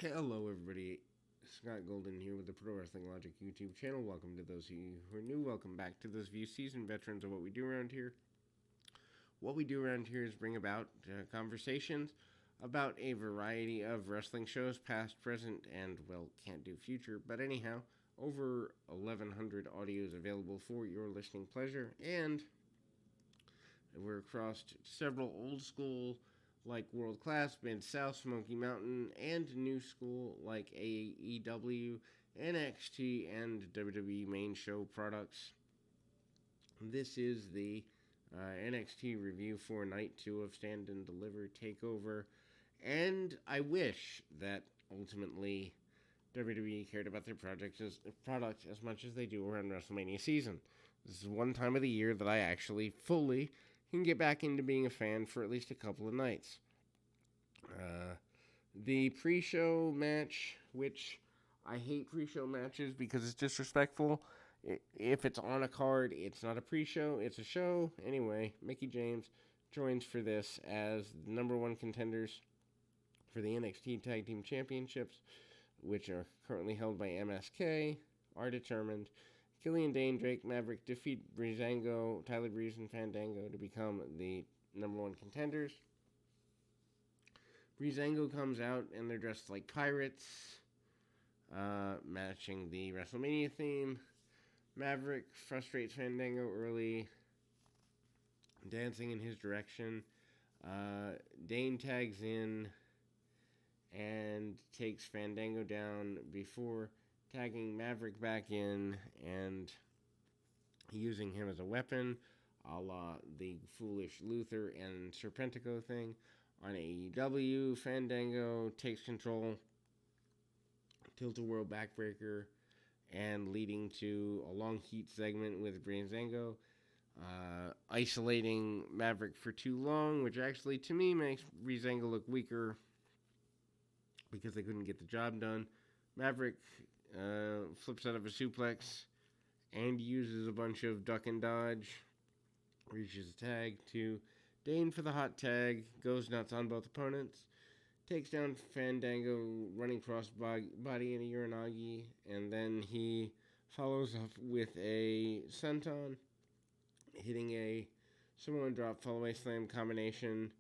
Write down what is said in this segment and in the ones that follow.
Hello, everybody. Scott Golden here with the Pro Wrestling Logic YouTube channel. Welcome to those of you who are new. Welcome back to those of you seasoned veterans of what we do around here. What we do around here is bring about conversations about a variety of wrestling shows, past, present, and, well, can't do future. But anyhow, over 1,100 audios available for your listening pleasure. And we're across several old school like World Class, Mid-South, Smoky Mountain, and new school like AEW, NXT, and WWE main show products. This is the NXT review for Night 2 of Stand and Deliver Takeover, and I wish that ultimately WWE cared about their product as much as they do around WrestleMania season. This is one time of the year that I actually fully can get back into being a fan for at least a couple of nights. The pre-show match, which I hate pre-show matches because it's disrespectful. If it's on a card, it's not a pre-show, it's a show. Anyway, Mickie James joins for this as the number one contenders for the NXT Tag Team Championships, which are currently held by MSK, are determined. Killian Dane, Drake Maverick defeat Breezango, Tyler Breeze, and Fandango to become the number one contenders. Breezango comes out and they're dressed like pirates, matching the WrestleMania theme. Maverick frustrates Fandango early, dancing in his direction. Dane tags in and takes Fandango down before tagging Maverick back in and using him as a weapon, a la the foolish Luther and Serpentico thing. On AEW, Fandango takes control, Tilt-A-Whirl backbreaker, and leading to a long heat segment with Breezango, isolating Maverick for too long, which actually to me makes Breezango look weaker because they couldn't get the job done. Maverick flips out of a suplex and uses a bunch of duck and dodge, reaches a tag to Dane for the hot tag, goes nuts on both opponents, takes down Fandango running cross body in a Uranagi, and then he follows up with a senton, hitting a Samoan drop fallaway slam combination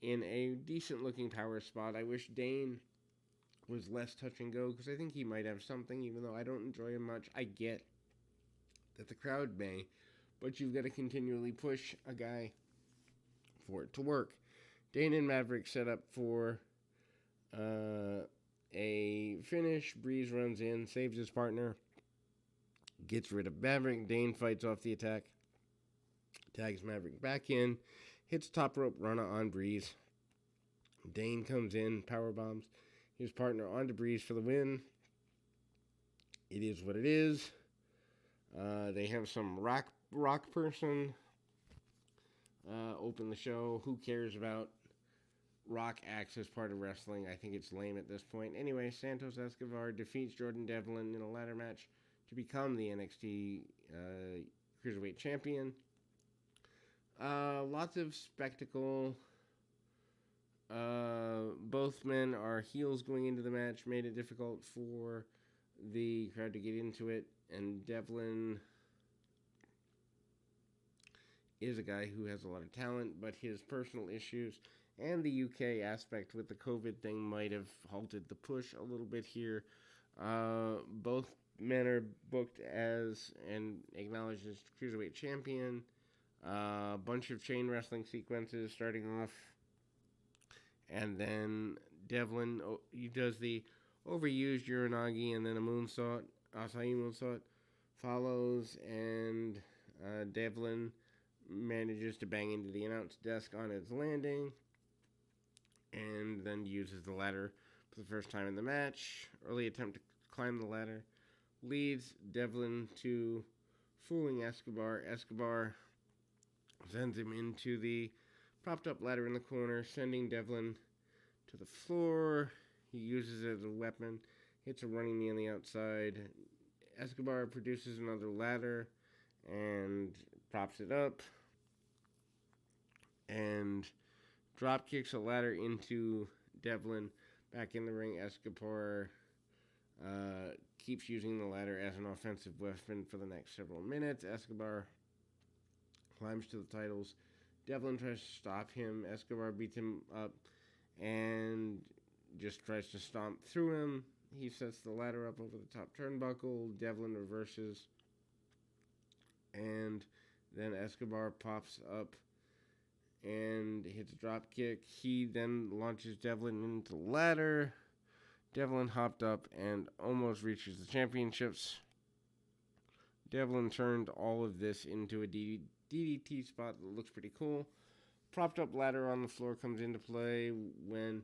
in a decent looking power spot. I wish Dane was less touch and go because I think he might have something, even though I don't enjoy him much. I get that the crowd may, but you've got to continually push a guy for it to work. Dane and Maverick set up for a finish. Breeze runs in, saves his partner, gets rid of Maverick. Dane fights off the attack, tags Maverick back in, hits top rope Rana on Breeze. Dane comes in, power bombs his partner onto Breeze for the win. It is what it is. They have some rock person open the show. Who cares about rock acts as part of wrestling? I think it's lame at this point. Anyway, Santos Escobar defeats Jordan Devlin in a ladder match to become the NXT Cruiserweight Champion. Lots of spectacle. Both men are heels going into the match, made it difficult for the crowd to get into it, and Devlin is a guy who has a lot of talent, but his personal issues and the UK aspect with the COVID thing might have halted the push a little bit here. Both men are booked as and acknowledged as Cruiserweight Champion. A bunch of chain wrestling sequences starting off. And then Devlin, he does the overused Uranagi and then a moonsault, Asai moonsault, follows, and Devlin manages to bang into the announce desk on its landing, and then uses the ladder for the first time in the match. Early attempt to climb the ladder leads Devlin to fooling Escobar. Escobar sends him into the propped up ladder in the corner, sending Devlin to the floor. He uses it as a weapon, hits a running knee on the outside. Escobar produces another ladder and props it up and drop kicks a ladder into Devlin Back in the ring, Escobar keeps using the ladder as an offensive weapon for the next several minutes. Escobar climbs to the titles. Devlin tries to stop him. Escobar beats him up and just tries to stomp through him. He sets the ladder up over the top turnbuckle. Devlin reverses. And then Escobar pops up and hits a drop kick. He then launches Devlin into the ladder. Devlin hopped up and almost reaches the championships. Devlin turned all of this into a DDT spot that looks pretty cool. Propped up ladder on the floor comes into play when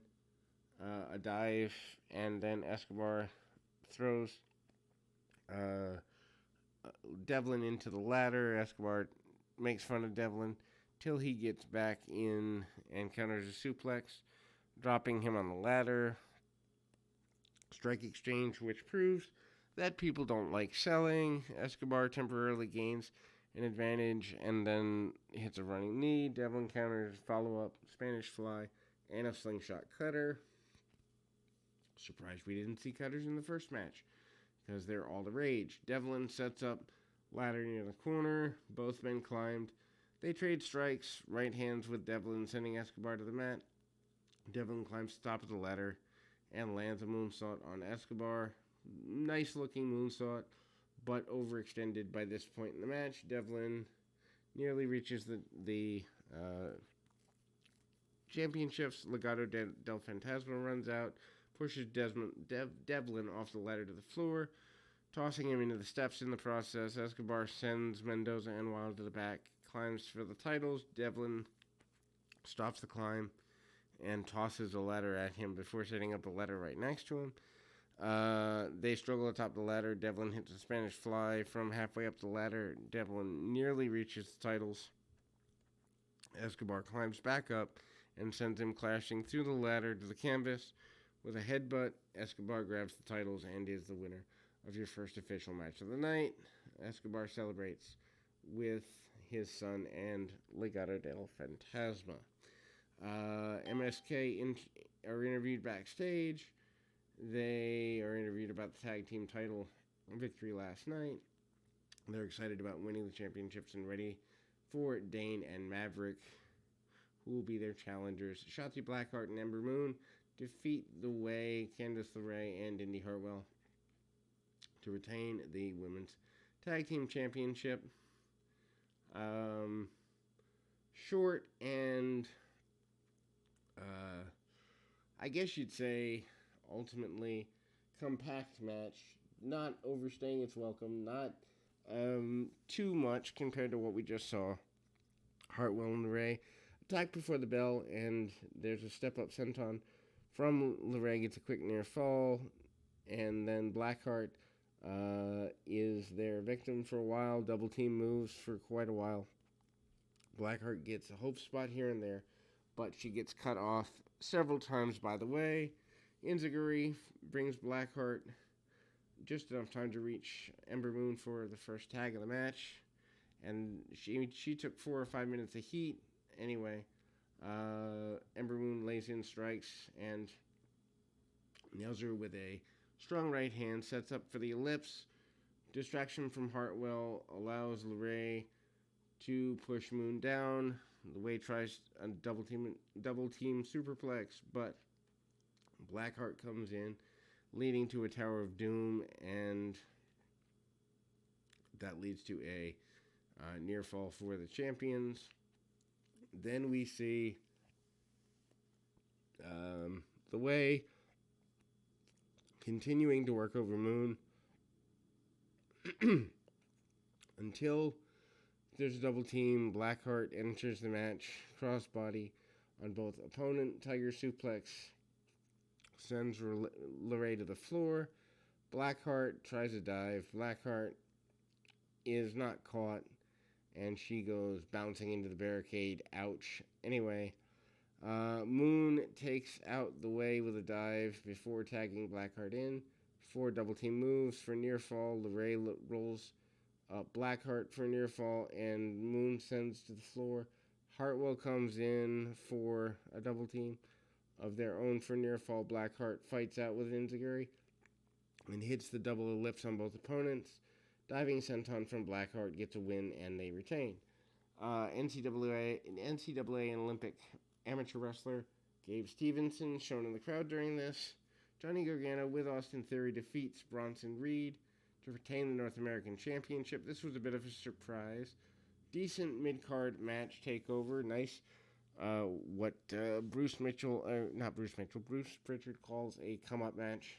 a dive, and then Escobar throws Devlin into the ladder. Escobar makes fun of Devlin till he gets back in and counters a suplex, dropping him on the ladder. Strike exchange, which proves that people don't like selling. Escobar temporarily gains an advantage and then hits a running knee. Devlin counters, follow-up, Spanish fly, and a slingshot cutter. Surprised we didn't see cutters in the first match because they're all the rage. Devlin sets up ladder near the corner. Both men climbed. They trade strikes, right hands with Devlin, sending Escobar to the mat. Devlin climbs to the top of the ladder and lands a moonsault on Escobar. Nice looking moonsault, but overextended by this point in the match. Devlin nearly reaches the championships. Legado del Fantasma runs out, pushes Devlin off the ladder to the floor, tossing him into the steps in the process. Escobar sends Mendoza and Wilde to the back, climbs for the titles. Devlin stops the climb and tosses a ladder at him before setting up a ladder right next to him. They struggle atop the ladder. Devlin hits a Spanish fly from halfway up the ladder. Devlin nearly reaches the titles. Escobar climbs back up and sends him clashing through the ladder to the canvas. With a headbutt, Escobar grabs the titles and is the winner of your first official match of the night. Escobar celebrates with his son and Legado del Fantasma. MSK are interviewed backstage. They are interviewed about the tag team title victory last night. They're excited about winning the championships and ready for Dane and Maverick, who will be their challengers. Shotzi Blackheart and Ember Moon defeat The Way, Candice LeRae, and Indy Hartwell to retain the women's tag team championship. Short and I guess you'd say ultimately compact match, not overstaying its welcome, not too much compared to what we just saw. Hartwell and LeRae attack before the bell, and there's a step-up senton from LeRae, gets a quick near fall, and then Blackheart is their victim for a while. Double team moves for quite a while. Blackheart gets a hope spot here and there, but she gets cut off several times by The Way. Enziguri brings Blackheart just enough time to reach Ember Moon for the first tag of the match, and she took 4 or 5 minutes of heat. Anyway, Ember Moon lays in strikes and nails her with a strong right hand, sets up for the ellipse. Distraction from Hartwell allows LeRae to push Moon down. The Way tries a double team superplex, but Blackheart comes in, leading to a Tower of Doom, and that leads to a near fall for the champions. Then we see The Way continuing to work over Moon until there's a double team. Blackheart enters the match, crossbody on both opponent. Tiger suplex sends LeRae to the floor. Blackheart tries a dive. Blackheart is not caught, and she goes bouncing into the barricade. Ouch. Anyway, Moon takes out The Way with a dive before tagging Blackheart in. 4 double team moves for near fall. LeRae rolls Blackheart for near fall, and Moon sends to the floor. Hartwell comes in for a double team. of their own for near fall. Blackheart fights out with Enziguri and hits the double ellipse on both opponents. Diving senton from Blackheart gets a win and they retain. NCAA and Olympic amateur wrestler Gabe Stevenson, shown in the crowd during this. Johnny Gargano with Austin Theory defeats Bronson Reed to retain the North American Championship. This was a bit of a surprise. Decent mid-card match takeover. Nice. Bruce Pritchard calls a come-up match.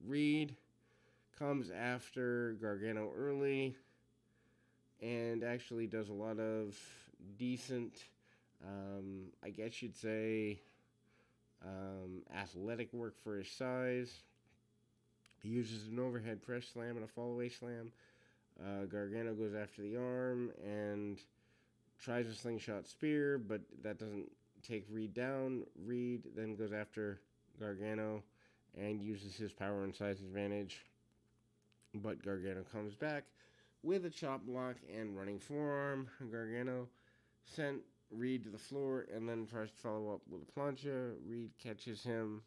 Reed comes after Gargano early and actually does a lot of decent, I guess you'd say, athletic work for his size. He uses an overhead press slam and a fallaway slam. Gargano goes after the arm and tries a slingshot spear, but that doesn't take Reed down. Reed then goes after Gargano and uses his power and size advantage, but Gargano comes back with a chop block and running forearm. Gargano sent Reed to the floor and then tries to follow up with a plancha. Reed catches him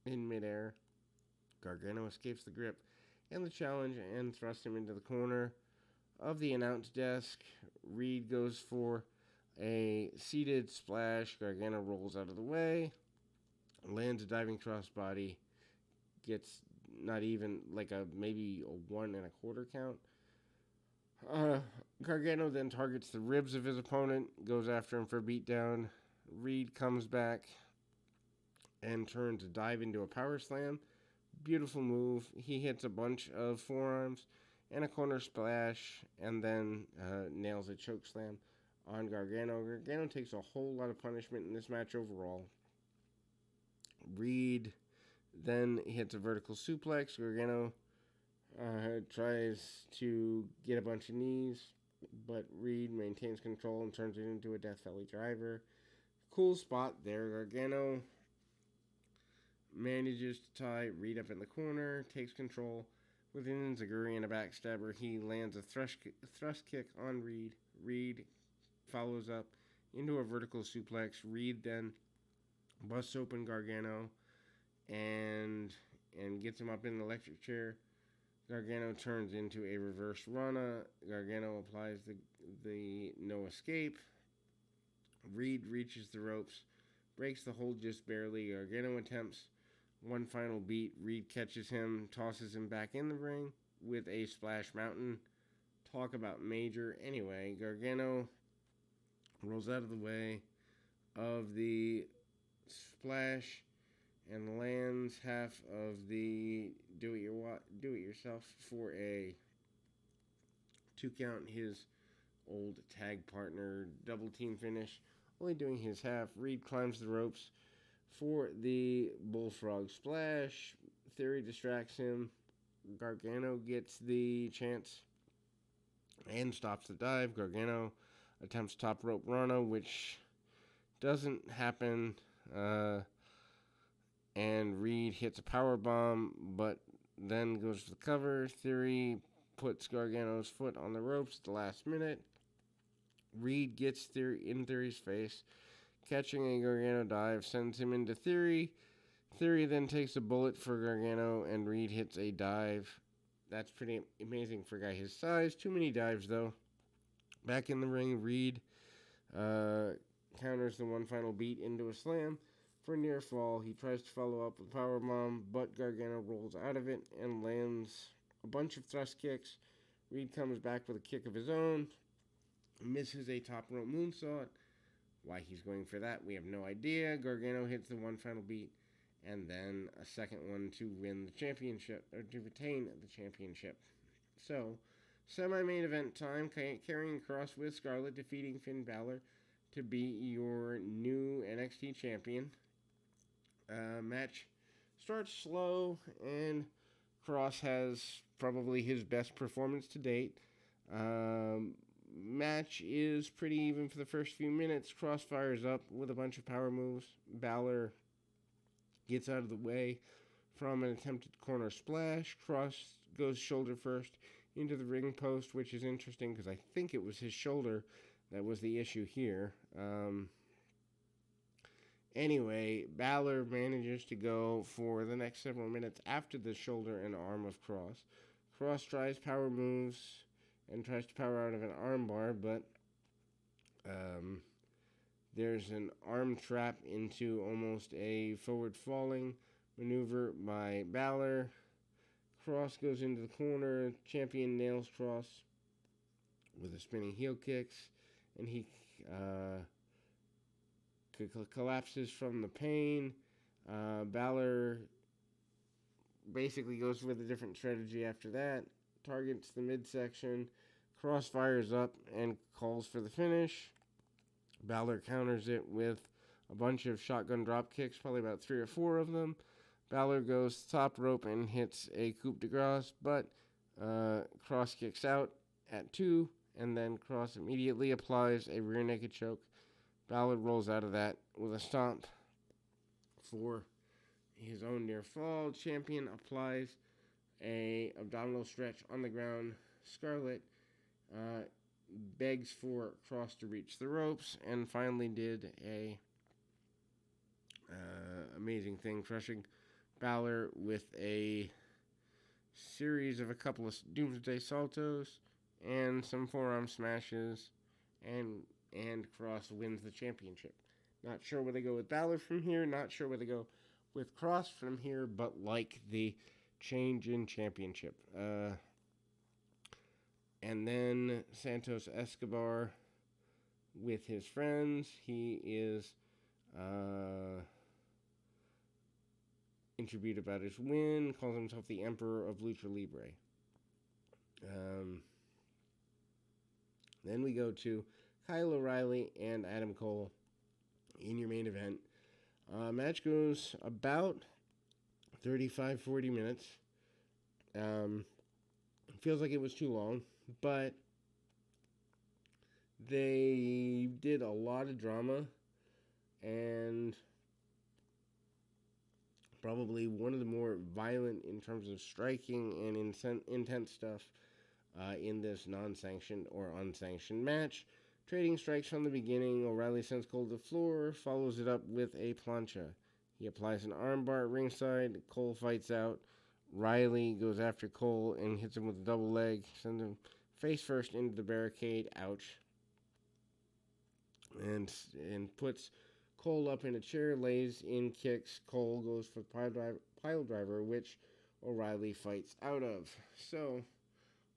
in midair. Gargano escapes the grip and the challenge and thrusts him into the corner of the announce desk. Reed goes for a seated splash. Gargano rolls out of the way, lands a diving crossbody, gets not even like maybe a 1 1/4 count. Gargano then targets the ribs of his opponent, goes after him for a beatdown. Reed comes back and turns a dive into a power slam. Beautiful move. He hits a bunch of forearms and a corner splash, and then nails a choke slam on Gargano. Gargano takes a whole lot of punishment in this match overall. Reed then hits a vertical suplex. Gargano tries to get a bunch of knees, but Reed maintains control and turns it into a Death Valley driver. Cool spot there. Gargano manages to tie Reed up in the corner, takes control with an enziguri and a backstabber. He lands a thrust kick on Reed. Reed follows up into a vertical suplex. Reed then busts open Gargano and gets him up in the electric chair. Gargano turns into a reverse Rana. Gargano applies the no escape. Reed reaches the ropes, breaks the hold just barely. Gargano attempts one final beat. Reed catches him, tosses him back in the ring with a splash mountain. Talk about major. Anyway, Gargano rolls out of the way of the splash and lands half of the do-it-yourself for a 2 count. His old tag partner double team finish, only doing his half. Reed climbs the ropes for the bullfrog splash. Theory distracts him. Gargano gets the chance and stops the dive. Gargano attempts top rope Rana, which doesn't happen. And Reed hits a power bomb, but then goes for the cover. Theory puts Gargano's foot on the ropes at the last minute. Reed gets Theory's face, catching a Gargano dive, sends him into Theory. Theory then takes a bullet for Gargano, and Reed hits a dive. That's pretty amazing for a guy his size. Too many dives, though. Back in the ring, Reed counters the one final beat into a slam. For near fall, he tries to follow up with powerbomb, but Gargano rolls out of it and lands a bunch of thrust kicks. Reed comes back with a kick of his own, misses a top rope moonsault. Why he's going for that, we have no idea. Gargano hits the one final beat, and then a second one to win the championship, or to retain the championship. So, semi-main event time, Karrion Kross with Scarlett defeating Finn Balor to be your new NXT champion. Match starts slow, and Kross has probably his best performance to date. Match is pretty even for the first few minutes. Kross fires up with a bunch of power moves. Balor gets out of the way from an attempted corner splash. Kross goes shoulder first into the ring post, which is interesting because I think it was his shoulder that was the issue here. Anyway, Balor manages to go for the next several minutes after the shoulder and arm of Cross. Cross tries power moves and tries to power out of an armbar, but um, there's an arm trap into almost a forward falling maneuver by Balor. Cross goes into the corner. Champion nails Cross with a spinning heel kicks, and he collapses from the pain. Balor basically goes with a different strategy after that. Targets the midsection. Cross fires up and calls for the finish. Balor counters it with a bunch of shotgun drop kicks, probably about 3 or 4 of them. Balor goes top rope and hits a coup de grace, but Cross kicks out at 2, and then Cross immediately applies a rear naked choke. Balor rolls out of that with a stomp for his own near fall. Champion applies a abdominal stretch on the ground. Scarlett begs for Cross to reach the ropes, and finally did a amazing thing, crushing Balor with a series of a couple of Doomsday Saltos and some forearm smashes, and Cross wins the championship. Not sure where they go with Balor from here, not sure where they go with Cross from here, but like the change in championship. And then Santos Escobar with his friends. He is interviewed about his win, calls himself the Emperor of Lucha Libre. Then we go to Kyle O'Reilly and Adam Cole in your main event. Match goes about 35-40 minutes. Feels like it was too long, but they did a lot of drama, and probably one of the more violent in terms of striking and intense stuff in this non-sanctioned or unsanctioned match. Trading strikes from the beginning. O'Reilly sends Cole to the floor, follows it up with a plancha. He applies an armbar at ringside. Cole fights out. Riley goes after Cole and hits him with a double leg, sends him face first into the barricade. Ouch. And puts Cole up in a chair, lays in kicks. Cole goes for the pile driver, which O'Reilly fights out of. So,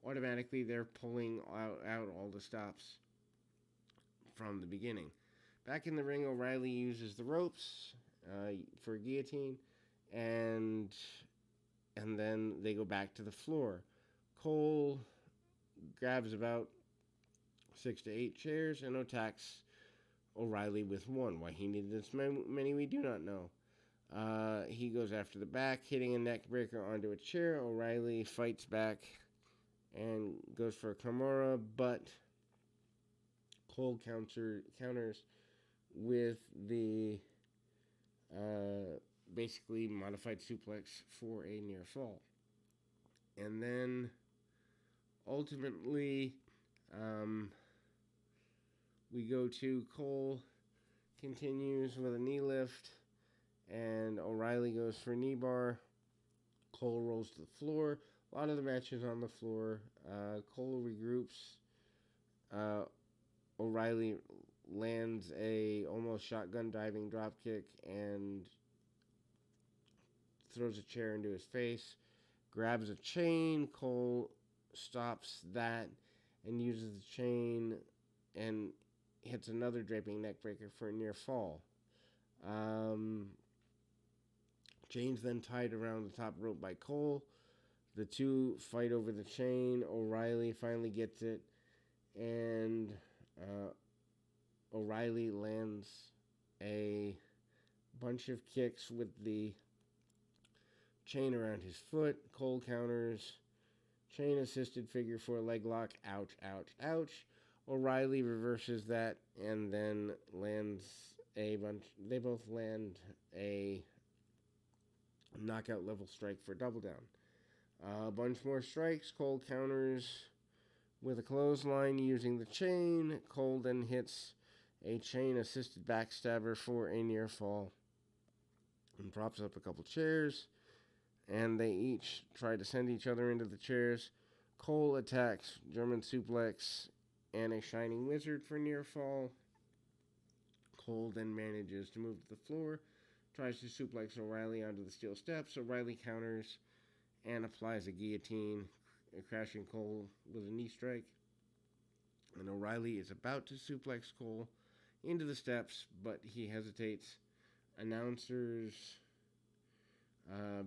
automatically they're pulling out all the stops from the beginning. Back in the ring, O'Reilly uses the ropes for a guillotine, and then they go back to the floor. Cole grabs about 6 to 8 chairs and attacks O'Reilly with one. Why he needed this many, we do not know. He goes after the back, hitting a neck breaker onto a chair. O'Reilly fights back and goes for a Kimura, but Cole counters with the basically modified suplex for a near fall. And then ultimately we go to Cole continues with a knee lift, and O'Reilly goes for a knee bar. Cole rolls to the floor. A lot of the matches on the floor. Cole regroups. O'Reilly lands a almost shotgun diving drop kick and throws a chair into his face. Grabs a chain. Cole stops that and uses the chain and hits another draping neckbreaker for a near fall. Chain's then tied around the top rope by Cole. The two fight over the chain. O'Reilly finally gets it, and O'Reilly lands a bunch of kicks with the chain around his foot. Cole counters. Chain assisted figure 4 leg lock. Ouch, ouch, ouch. O'Reilly reverses that and then lands a bunch. They both land a knockout level strike for double down. A bunch more strikes. Cole counters with a clothesline using the chain. Cole then hits a chain-assisted backstabber for a near fall, and props up a couple chairs, and they each try to send each other into the chairs. Cole attacks German suplex and a shining wizard for near fall. Cole then manages to move to the floor, tries to suplex O'Reilly onto the steel steps. O'Reilly counters and applies a guillotine, crashing Cole with a knee strike. And O'Reilly is about to suplex Cole into the steps, but he hesitates. Announcers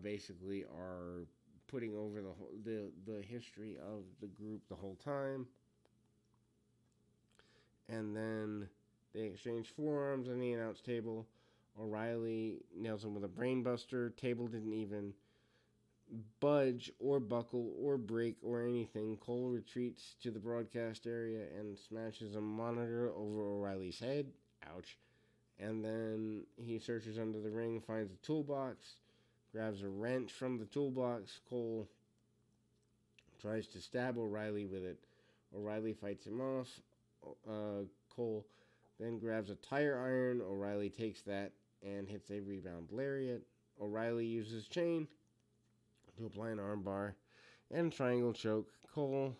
basically are putting over the history of the group the whole time. And then they exchange forearms on the announce table. O'Reilly nails him with a brainbuster. Table didn't even budge or buckle or break or anything. Cole retreats to the broadcast area and smashes a monitor over O'Reilly's head. Ouch. And then he searches under the ring, finds a toolbox, grabs a wrench from the toolbox. Cole tries to stab O'Reilly with it. O'Reilly fights him off. Cole then grabs a tire iron. O'Reilly takes that and hits a rebound lariat. O'Reilly uses chain to apply an armbar and triangle choke. Cole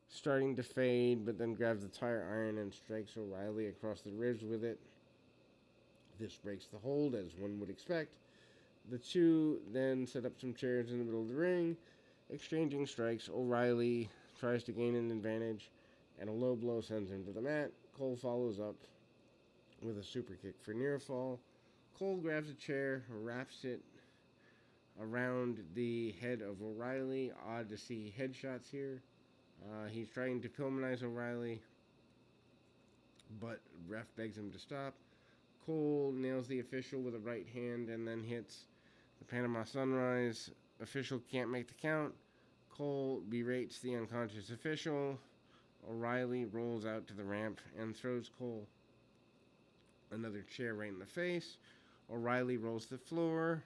starting to fade, but then grabs the tire iron and strikes O'Reilly across the ribs with it. This breaks the hold, as one would expect. The two then set up some chairs in the middle of the ring, exchanging strikes. O'Reilly tries to gain an advantage, and a low blow sends him to the mat. Cole follows up with a super kick for near fall. Cole grabs a chair, wraps it around the head of O'Reilly. Odd to see headshots here. He's trying to Pillmanize O'Reilly, but ref begs him to stop. Cole nails the official with a right hand and then hits the Panama Sunrise. Official can't make the count. Cole berates the unconscious official. O'Reilly rolls out to the ramp and throws Cole another chair right in the face. O'Reilly rolls the floor,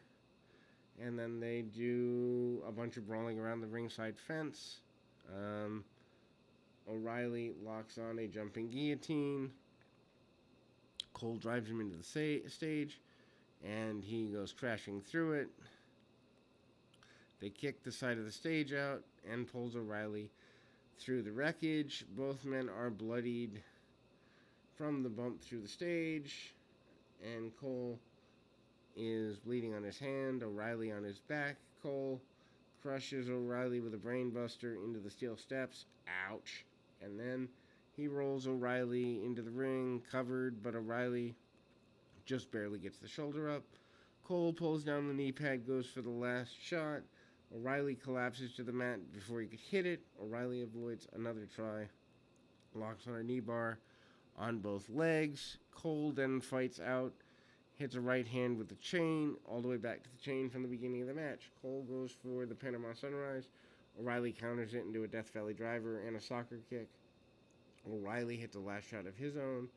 and then they do a bunch of brawling around the ringside fence. O'Reilly locks on a jumping guillotine. Cole drives him into the stage, and he goes crashing through it. They kick the side of the stage out and pulls O'Reilly through the wreckage. Both men are bloodied from the bump through the stage, and Cole is bleeding on his hand, O'Reilly on his back. Cole crushes O'Reilly with a brainbuster into the steel steps. Ouch. And then he rolls O'Reilly into the ring, covered, but O'Reilly just barely gets the shoulder up. Cole pulls down the knee pad, goes for the last shot. O'Reilly collapses to the mat before he could hit it. O'Reilly avoids another try. Locks on a knee bar on both legs. Cole then fights out. Hits a right hand with the chain, all the way back to the chain from the beginning of the match. Cole goes for the Panama Sunrise. O'Reilly counters it into a Death Valley driver and a soccer kick. O'Reilly hits the last shot of his own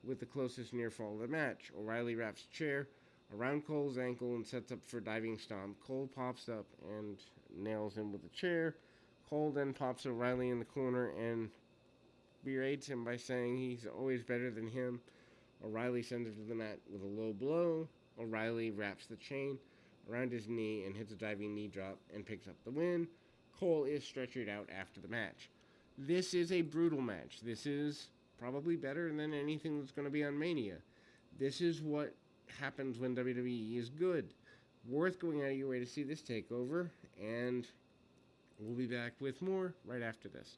with the closest near fall of the match. O'Reilly wraps a chair around Cole's ankle and sets up for diving stomp. Cole pops up and nails him with a chair. Cole then pops O'Reilly in the corner and berates him by saying he's always better than him. O'Reilly sends him to the mat with a low blow. O'Reilly wraps the chain around his knee and hits a diving knee drop and picks up the win. Cole is stretchered out after the match. This is a brutal match. This is probably better than anything that's going to be on Mania. This is what happens when WWE is good. Worth going out of your way to see this takeover, and we'll be back with more right after this.